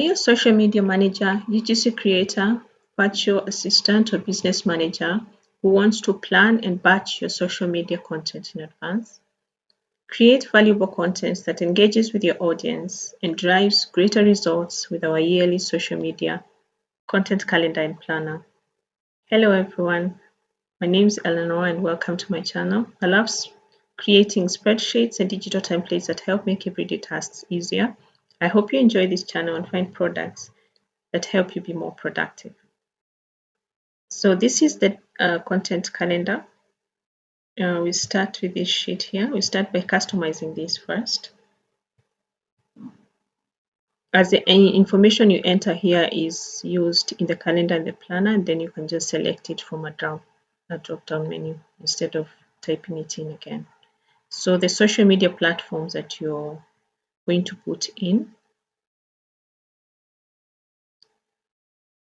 Are you a social media manager, UGC creator, virtual assistant, or business manager who wants to plan and batch your social media content in advance? Create valuable content that engages with your audience and drives greater results with our yearly social media content calendar and planner. Hello everyone, my name is Eleanor and welcome to my channel. I love creating spreadsheets and digital templates that help make everyday tasks easier. I hope you enjoy this channel and find products that help you be more productive. So this is the content calendar. We start with this sheet here. We start by customizing this first. As any information you enter here is used in the calendar and the planner, and then you can just select it from a drop-down menu instead of typing it in again. So the social media platforms that you're going to put in.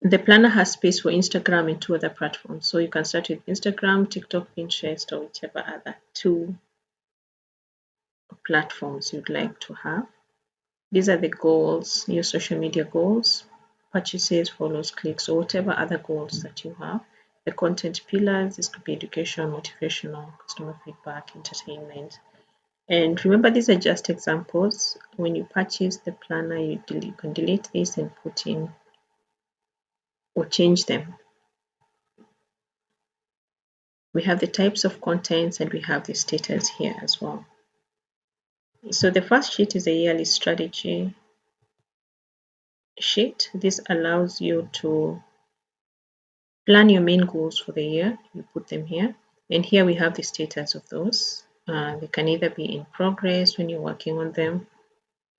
The planner has space for Instagram and 2 other platforms. So you can start with Instagram, TikTok, Pinterest, or whichever other 2 platforms you'd like to have. These are the goals, your social media goals, purchases, follows, clicks, or whatever other goals that you have. The content pillars, this could be education, motivational, customer feedback, entertainment. And remember, these are just examples. When you purchase the planner, you can delete this and put in or change them. We have the types of contents and we have the status here as well. So the first sheet is a yearly strategy sheet. This allows you to plan your main goals for the year. You put them here. And here we have the status of those. They can either be in progress when you're working on them.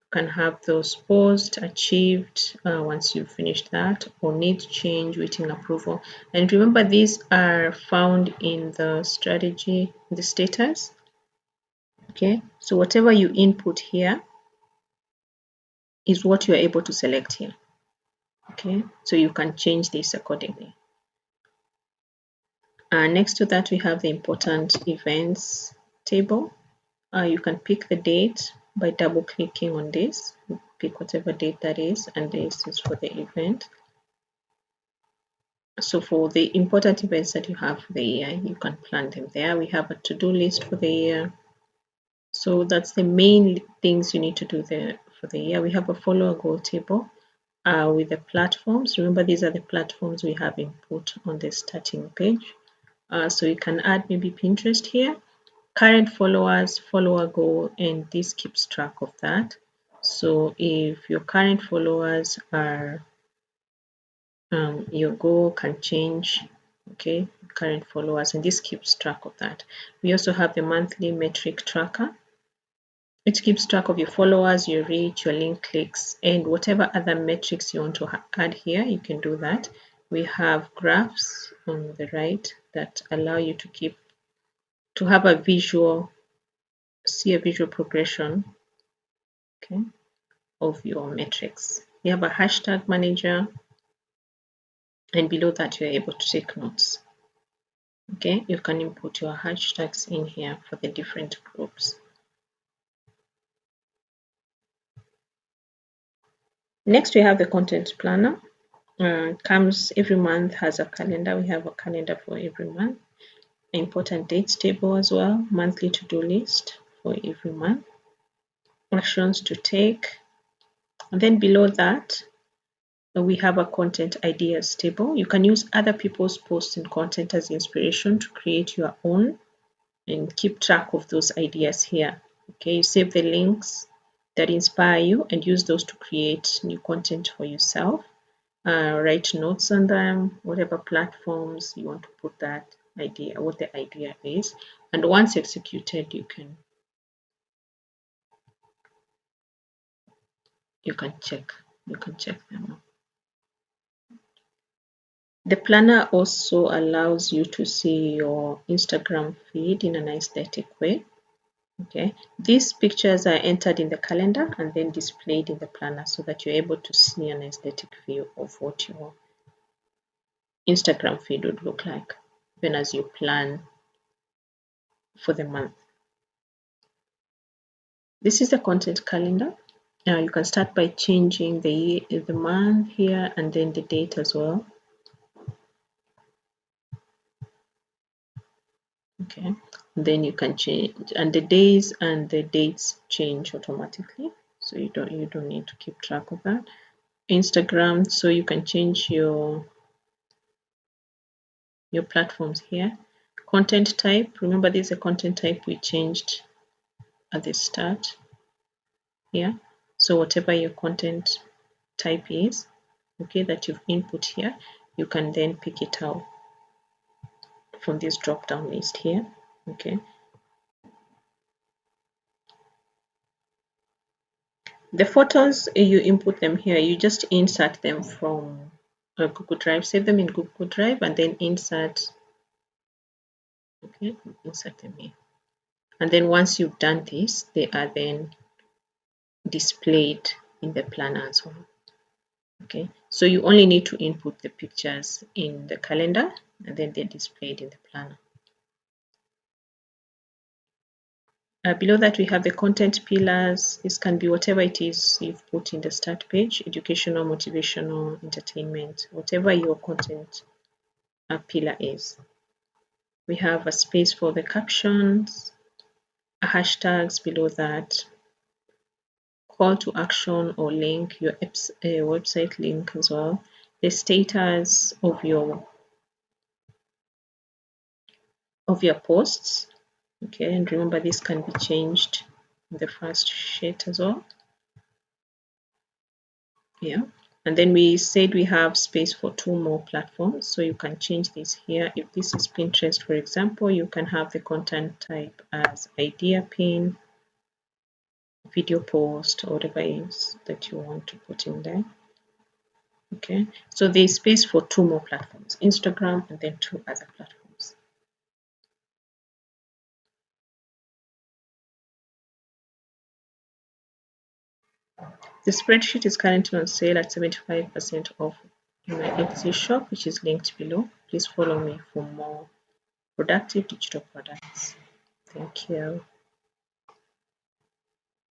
You can have those paused, achieved once you've finished that, or need change, waiting approval. And remember, these are found in the strategy, the status. Okay, so whatever you input here is what you're able to select here. Okay, so you can change this accordingly. Next to that, we have the important events table. You can pick the date by double clicking on this. Pick whatever date that is, and this is for the event. So for the important events that you have for the year, you can plan them there. We have a to-do list for the year. So that's the main things you need to do there for the year. We have a follower goal table with the platforms. Remember, these are the platforms we have input on the starting page. So you can add maybe Pinterest here, current followers, follower goal, and this keeps track of that. So if your current followers are, your goal can change, okay, current followers, and this keeps track of that. We also have the monthly metric tracker. It keeps track of your followers, your reach, your link clicks, and whatever other metrics you want to add here, you can do that. We have graphs on the right that allow you to have a visual, see a visual progression, okay, of your metrics. You have a hashtag manager, and below that you're able to take notes. Okay, you can input your hashtags in here for the different groups. Next, we have the content planner. Comes every month, has a calendar. We have a calendar for every month. Important dates table as well, monthly to-do list for every month, actions to take. And then below that, we have a content ideas table. You can use other people's posts and content as inspiration to create your own and keep track of those ideas here. Okay, you save the links that inspire you and use those to create new content for yourself. Write notes on them, whatever platforms you want to put that idea, what the idea is, and once executed, you can check them. The planner also allows you to see your Instagram feed in an aesthetic way. Okay, these pictures are entered in the calendar and then displayed in the planner so that you're able to see an aesthetic view of what your Instagram feed would look like even as you plan for the month. This is the content calendar. Now you can start by changing the month here and then the date as well. Okay, then you can change, and the days and the dates change automatically, so you don't need to keep track of that. Instagram, so you can change your platforms here. Content type, remember this is a content type we changed at the start here. So whatever your content type is, okay, that you've input here, you can then pick it out from this drop down list here. Okay, the photos, you input them here, you just insert them from Google Drive, save them in Google Drive and then insert. Okay, insert them here, and then once you've done this, they are then displayed in the planner as well. Okay, so you only need to input the pictures in the calendar and then they're displayed in the planner. Below that we have the content pillars. This can be whatever it is you've put in the start page: educational, motivational, entertainment, whatever your content pillar is. We have a space for the captions, hashtags below that, call to action or link, your website link as well, the status of your posts. Okay, and remember this can be changed in the first sheet as well. Yeah, and then we said we have space for 2 more platforms, so you can change this here. If this is Pinterest, for example, you can have the content type as idea pin, video post, or whatever it is that you want to put in there. Okay, so there's space for 2 more platforms, Instagram and then 2 other platforms. The spreadsheet is currently on sale at 75% off in my Etsy shop, which is linked below. Please follow me for more productive digital products. Thank you.